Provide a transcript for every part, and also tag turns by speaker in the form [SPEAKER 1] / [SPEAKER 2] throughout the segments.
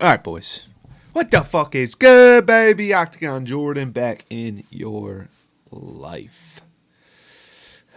[SPEAKER 1] All right, boys. What the fuck is good, baby? Octagon Jordan back in your life.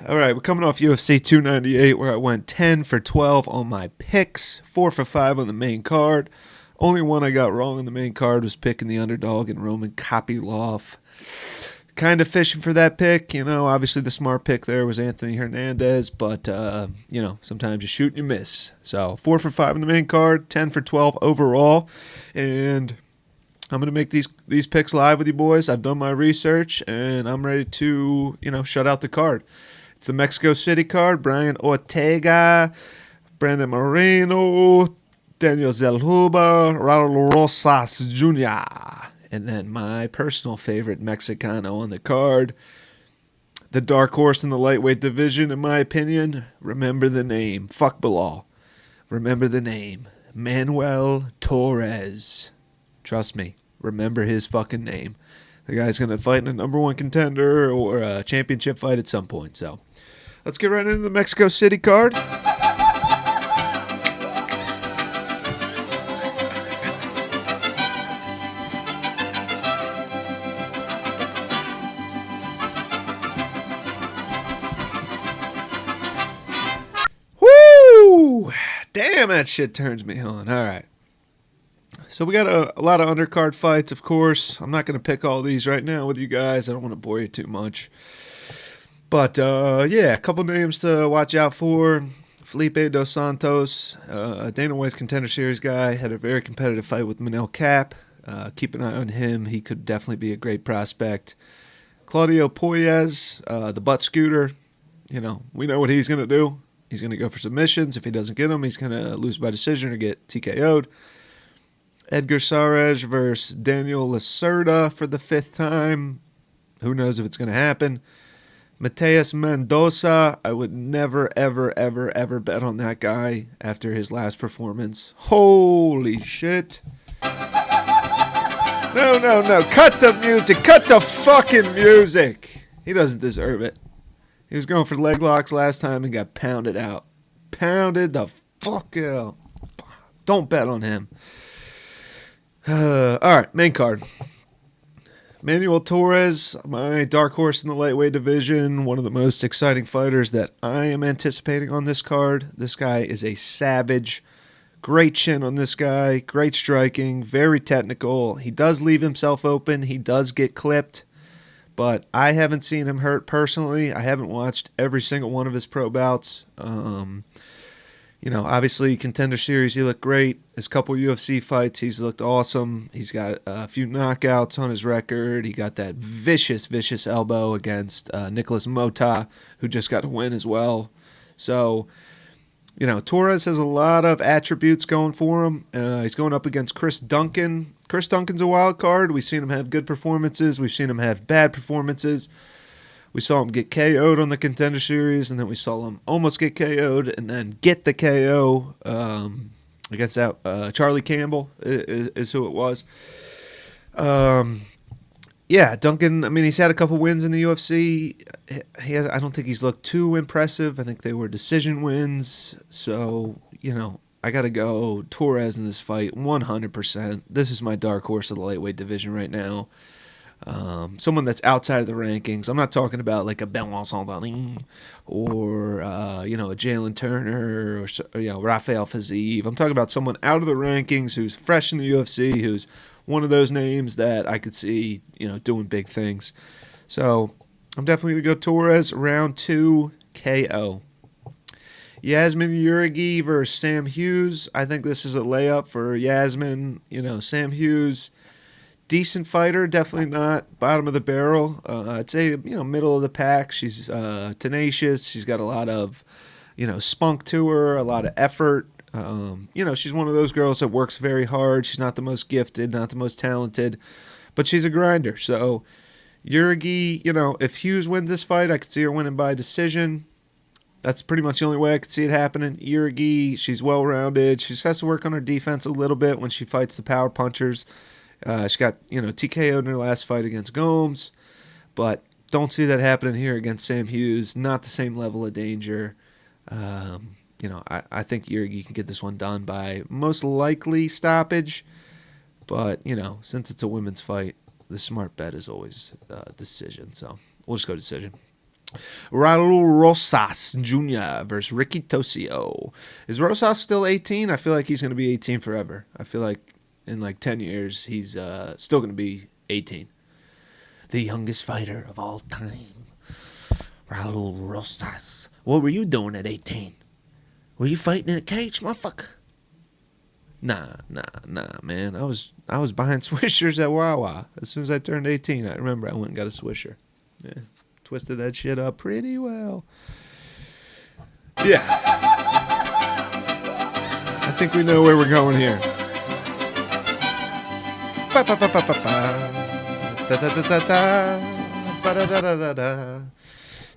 [SPEAKER 1] All right, we're coming off UFC 298 where I went 10 for 12 on my picks, 4 for 5 on the main card. Only one I got wrong on the main card was picking the underdog and Roman Kopylov. Kind of fishing for that pick, obviously the smart pick there was Anthony Hernandez, but, sometimes you shoot and you miss. So 4 for 5 on the main card, 10 for 12 overall, and I'm going to make these picks live with you boys. I've done my research, and I'm ready to, shut out the card. It's the Mexico City card, Brian Ortega, Brandon Moreno, Daniel Zellhuber, Raul Rosas Jr., and then my personal favorite Mexicano on the card, the dark horse in the lightweight division, in my opinion. Remember the name. Fuck Bilal. Remember the name. Manuel Torres. Trust me. Remember his fucking name. The guy's going to fight in a number one contender or a championship fight at some point. So let's get right into the Mexico City card. Damn, that shit turns me on. All right. So we got a lot of undercard fights, of course. I'm not going to pick all these right now with you guys. I don't want to bore you too much. But, a couple names to watch out for. Felipe Dos Santos, Dana White's Contender Series guy, had a very competitive fight with Manel Cap. Keep an eye on him. He could definitely be a great prospect. Claudio Puelles, the butt scooter. We know what he's going to do. He's going to go for submissions. If he doesn't get them, he's going to lose by decision or get TKO'd. Edgar Sarez versus Daniel Lacerda for the 5th time. Who knows if it's going to happen. Mateus Mendoza. I would never, ever, ever, ever bet on that guy after his last performance. Holy shit. No. Cut the music. Cut the fucking music. He doesn't deserve it. He was going for leg locks last time and got pounded out. Pounded the fuck out. Don't bet on him. All right, main card. Manuel Torres, my dark horse in the lightweight division, one of the most exciting fighters that I am anticipating on this card. This guy is a savage. Great chin on this guy. Great striking. Very technical. He does leave himself open. He does get clipped. But I haven't seen him hurt personally. I haven't watched every single one of his pro bouts. Obviously, Contender Series, he looked great. His couple UFC fights, he's looked awesome. He's got a few knockouts on his record. He got that vicious elbow against Nicholas Mota, who just got a win as well. So, Torres has a lot of attributes going for him. He's going up against Chris Duncan. Chris Duncan's a wild card. We've seen him have good performances. We've seen him have bad performances. We saw him get KO'd on the Contender Series, and then we saw him almost get KO'd and then get the KO against that Charlie Campbell is who it was. Duncan, he's had a couple wins in the UFC. I don't think he's looked too impressive. I think they were decision wins. So, I got to go Torres in this fight 100%. This is my dark horse of the lightweight division right now. Someone that's outside of the rankings. I'm not talking about like a Benoit Saint-Denis or, a Jalen Turner or Rafael Fiziev. I'm talking about someone out of the rankings who's fresh in the UFC, who's one of those names that I could see, doing big things. So I'm definitely going to go Torres, round 2, KO. Yasmin Jauregui versus Sam Hughes. I think this is a layup for Yasmin. Sam Hughes, decent fighter, definitely not bottom of the barrel. I'd say, middle of the pack. She's tenacious. She's got a lot of, spunk to her, a lot of effort. She's one of those girls that works very hard. She's not the most gifted, not the most talented, but she's a grinder. So Jauregui, if Hughes wins this fight, I could see her winning by decision. That's pretty much the only way I could see it happening. Jauregui, she's well-rounded. She just has to work on her defense a little bit when she fights the power punchers. She got, TKO'd in her last fight against Gomes, but don't see that happening here against Sam Hughes. Not the same level of danger. I think Jauregui can get this one done by most likely stoppage. But, since it's a women's fight, the smart bet is always decision. So we'll just go decision. Raul Rosas Jr. versus Ricky Tocio. Is Rosas still 18? I feel like he's going to be 18 forever. I feel like in 10 years, he's still going to be 18. The youngest fighter of all time. Raul Rosas. What were you doing at 18? Were you fighting in a cage, motherfucker? Nah, man. I was buying swishers at Wawa. As soon as I turned 18, I remember I went and got a swisher. Yeah. Twisted that shit up pretty well. Yeah. I think we know where we're going here.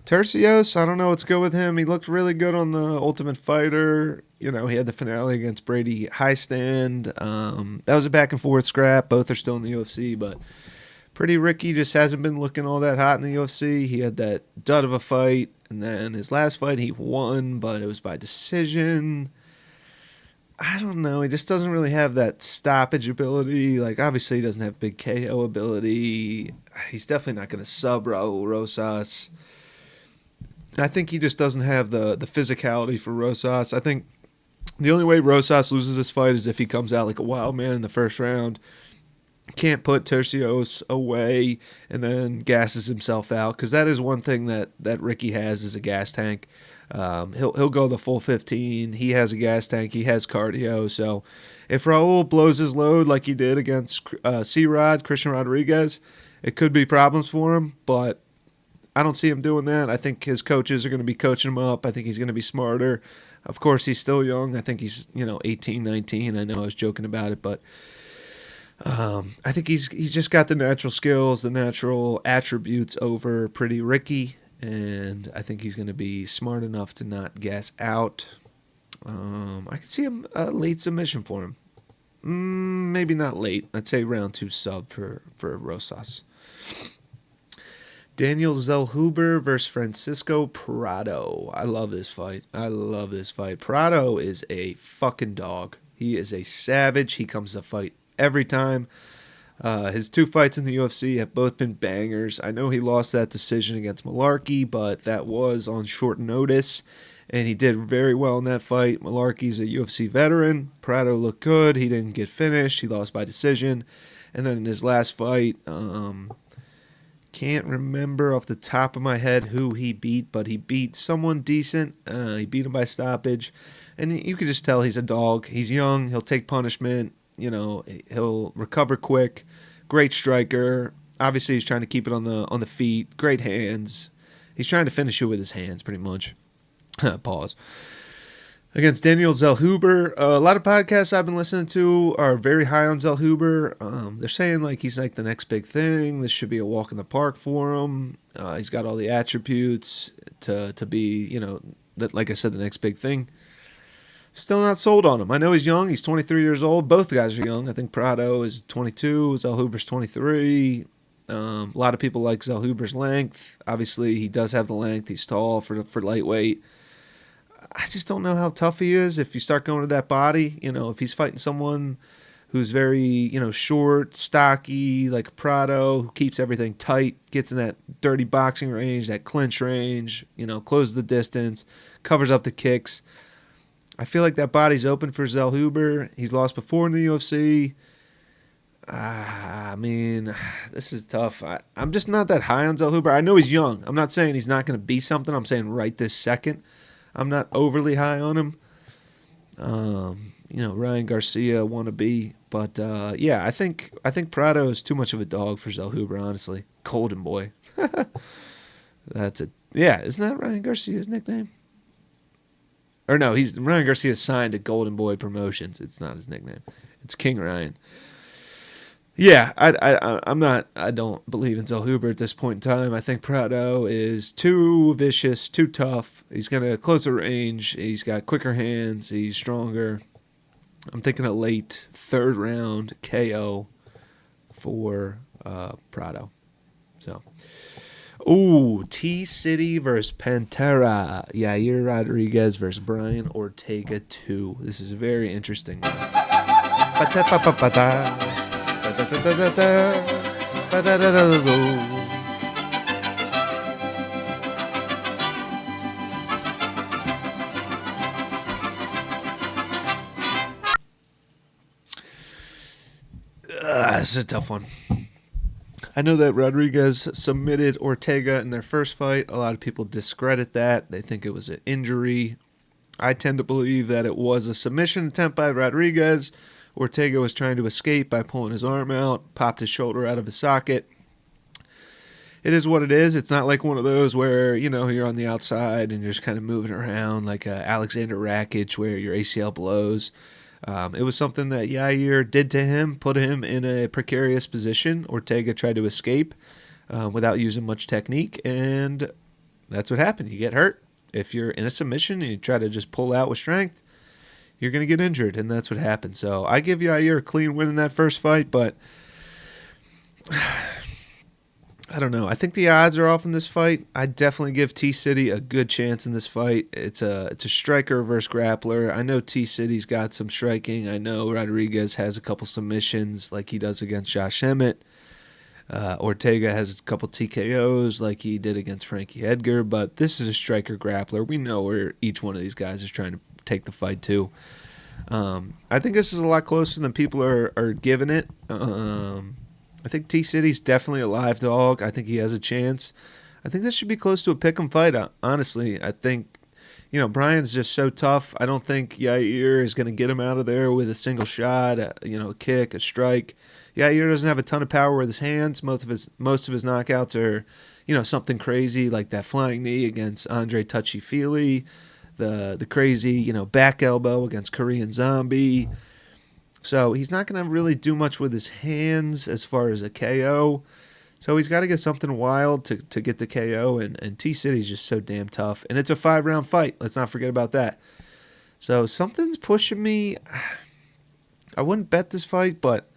[SPEAKER 1] Tercios, I don't know what's good with him. He looked really good on the Ultimate Fighter. He had the finale against Brady Highstand. That was a back and forth scrap. Both are still in the UFC, but Pretty Ricky just hasn't been looking all that hot in the UFC. He had that dud of a fight, and then his last fight he won, but it was by decision. I don't know. He just doesn't really have that stoppage ability. Obviously, he doesn't have big KO ability. He's definitely not going to sub Raul Rosas. I think he just doesn't have the physicality for Rosas. I think the only way Rosas loses this fight is if he comes out like a wild man in the first round. Can't put Tercios away and then gasses himself out, because that is one thing that Ricky has is a gas tank. He'll go the full 15. He has a gas tank. He has cardio. So if Raul blows his load like he did against C-Rod, Christian Rodriguez, it could be problems for him, but I don't see him doing that. I think his coaches are going to be coaching him up. I think he's going to be smarter. Of course, he's still young. I think he's 18, 19. I know I was joking about it, but I think he's just got the natural skills, the natural attributes over Pretty Ricky, and I think he's going to be smart enough to not gas out. I could see him late submission for him. Maybe not late. I'd say round 2 sub for Rosas. Daniel Zellhuber versus Francisco Prado. I love this fight. Prado is a fucking dog. He is a savage. He comes to fight every time. His 2 fights in the UFC have both been bangers. I know he lost that decision against Malarkey, but that was on short notice, and he did very well in that fight. Malarkey's a UFC veteran. Prado looked good. He didn't get finished. He lost by decision. And then in his last fight, can't remember off the top of my head who he beat, but he beat someone decent. He beat him by stoppage, and you could just tell he's a dog. He's young. He'll take punishment. He'll recover quick. Great striker. Obviously, he's trying to keep it on the feet. Great hands. He's trying to finish you with his hands, pretty much. Pause. Against Daniel Zellhuber. A lot of podcasts I've been listening to are very high on Zellhuber. They're saying he's the next big thing. This should be a walk in the park for him. He's got all the attributes to be, like I said, the next big thing. Still not sold on him. I know he's young. He's 23 years old. Both guys are young. I think Prado is 22. Zellhuber's 23. A lot of people like Zellhuber's length. Obviously, he does have the length. He's tall for lightweight. I just don't know how tough he is if you start going to that body. If he's fighting someone who's very, short, stocky, like Prado, who keeps everything tight, gets in that dirty boxing range, that clinch range, closes the distance, covers up the kicks. I feel like that body's open for Zellhuber. He's lost before in the UFC. This is tough. I'm just not that high on Zellhuber. I know he's young. I'm not saying he's not going to be something. I'm saying right this second, I'm not overly high on him. Ryan Garcia wannabe. But, I think Prado is too much of a dog for Zellhuber, honestly. Golden Boy. That's it. Yeah, isn't that Ryan Garcia's nickname? Or no, Ryan Garcia signed to Golden Boy Promotions. It's not his nickname. It's King Ryan. Yeah, I don't believe in Zellhuber at this point in time. I think Prado is too vicious, too tough. He's going to close the range. He's got quicker hands. He's stronger. I'm thinking a late 3rd round KO for Prado. So, T-City versus Pantera. Yair Rodriguez versus Brian Ortega 2. This is very interesting. This is a tough one. I know that Rodriguez submitted Ortega in their first fight. A lot of people discredit that. They think it was an injury. I tend to believe that it was a submission attempt by Rodriguez. Ortega was trying to escape by pulling his arm out, popped his shoulder out of his socket. It is what it is. It's not like one of those where, you're on the outside and you're just kind of moving around like Alexander Rakic where your ACL blows. It was something that Yair did to him, put him in a precarious position. Ortega tried to escape without using much technique, and that's what happened. You get hurt. If you're in a submission and you try to just pull out with strength, you're going to get injured, and that's what happened. So I give Yair a clean win in that first fight, but I don't know. I think the odds are off in this fight. I definitely give T-City a good chance in this fight. It's a striker versus grappler. I know T-City's got some striking. I know Rodriguez has a couple submissions like he does against Josh Emmett. Ortega has a couple TKOs like he did against Frankie Edgar, but this is a striker grappler. We know where each one of these guys is trying to take the fight to. I think this is a lot closer than people are giving it. I think T-City's definitely a live dog. I think he has a chance. I think this should be close to a pick'em fight, honestly. I think, Brian's just so tough. I don't think Yair is going to get him out of there with a single shot, a kick, a strike. Yair doesn't have a ton of power with his hands. Most of his knockouts are, something crazy like that flying knee against Andre Touchy-Feely, the crazy, back elbow against Korean Zombie. So he's not going to really do much with his hands as far as a KO. So he's got to get something wild to get the KO. And T-City's just so damn tough. And it's a 5-round fight. Let's not forget about that. So something's pushing me. I wouldn't bet this fight, but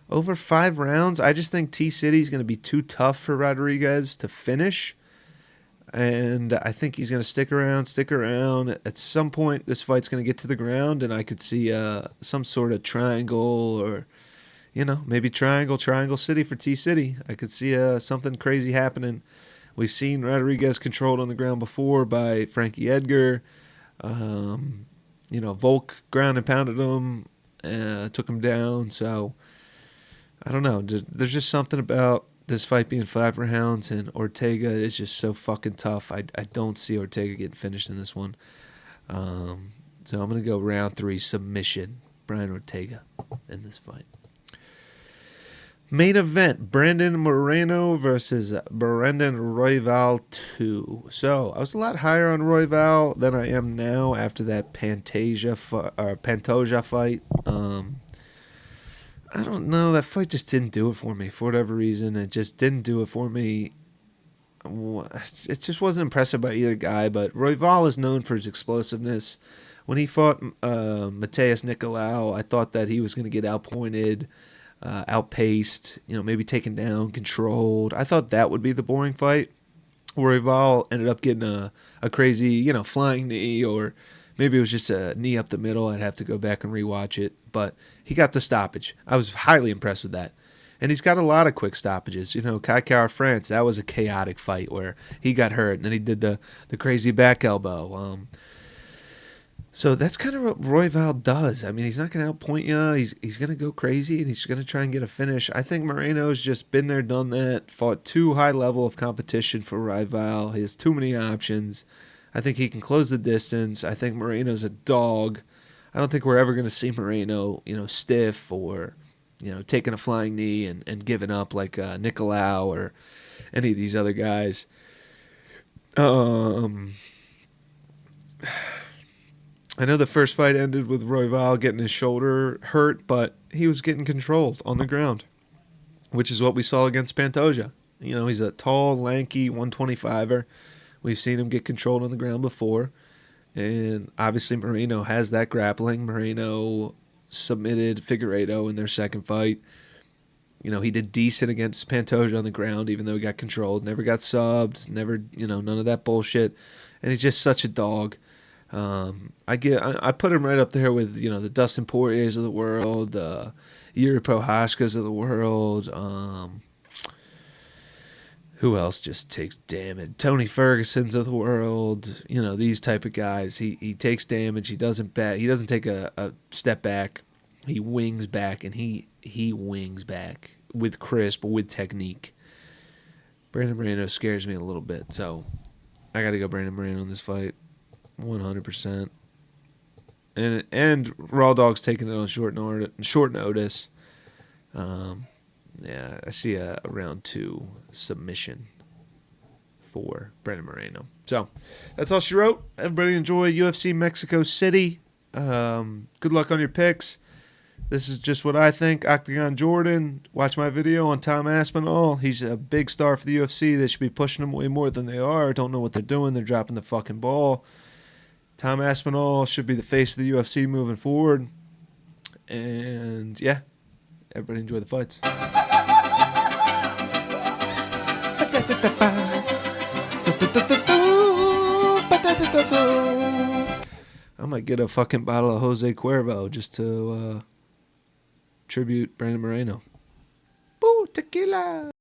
[SPEAKER 1] over 5 rounds, I just think T-City's going to be too tough for Rodriguez to finish. And I think he's going to stick around. At some point, this fight's going to get to the ground, and I could see some sort of triangle or, maybe triangle city for T-City. I could see something crazy happening. We've seen Rodriguez controlled on the ground before by Frankie Edgar. Volk ground and pounded him, took him down. So, I don't know. There's just something about this fight being 5 rounds, and Ortega is just so fucking tough. I don't see Ortega getting finished in this one. So I'm going to go round 3 submission. Brian Ortega in this fight. Main event, Brandon Moreno versus Brendan Royval 2. So I was a lot higher on Royval than I am now after that Pantoja fight. I don't know. That fight just didn't do it for me for whatever reason. It just didn't do it for me. It just wasn't impressive by either guy. But Royval is known for his explosiveness. When he fought Mateus Nicolau, I thought that he was going to get outpointed, outpaced, maybe taken down, controlled. I thought that would be the boring fight. Royval ended up getting a crazy, flying knee, or maybe it was just a knee up the middle. I'd have to go back and rewatch it. But he got the stoppage. I was highly impressed with that. And he's got a lot of quick stoppages. Kai Kara France, that was a chaotic fight where he got hurt, and then he did the crazy back elbow. So that's kind of what Royval does. I mean, he's not going to outpoint you. He's going to go crazy, and he's going to try and get a finish. I think Moreno's just been there, done that, fought too high level of competition for Royval. He has too many options. I think he can close the distance. I think Moreno's a dog. I don't think we're ever going to see Moreno, stiff or, taking a flying knee and giving up like Nicolau or any of these other guys. I know the first fight ended with Royval getting his shoulder hurt, but he was getting controlled on the ground, which is what we saw against Pantoja. He's a tall, lanky 125er. We've seen him get controlled on the ground before. And obviously Moreno has that grappling. Moreno submitted Figueiredo in their second fight. He did decent against Pantoja on the ground, even though he got controlled. Never got subbed. Never, none of that bullshit. And he's just such a dog. I put him right up there with, the Dustin Poiriers of the world, Yuri Prohashkas of the world. Who else just takes damage? Tony Ferguson's of the world. You know, these type of guys. He takes damage. He doesn't take a step back. He wings back, and he wings back with crisp, with technique. Brandon Moreno scares me a little bit, so I got to go Brandon Moreno in this fight, 100%. And Raw Dog's taking it on short notice. Yeah, I see a round 2 submission for Brandon Moreno. So that's all she wrote. Everybody enjoy UFC Mexico City. Good luck on your picks. This is just what I think. Octagon Jordan, watch my video on Tom Aspinall. He's a big star for the UFC. They should be pushing him way more than they are. Don't know what they're doing. They're dropping the fucking ball. Tom Aspinall should be the face of the UFC moving forward. And yeah, everybody enjoy the fights. I might get a fucking bottle of Jose Cuervo just to tribute Brandon Moreno. Boo, tequila.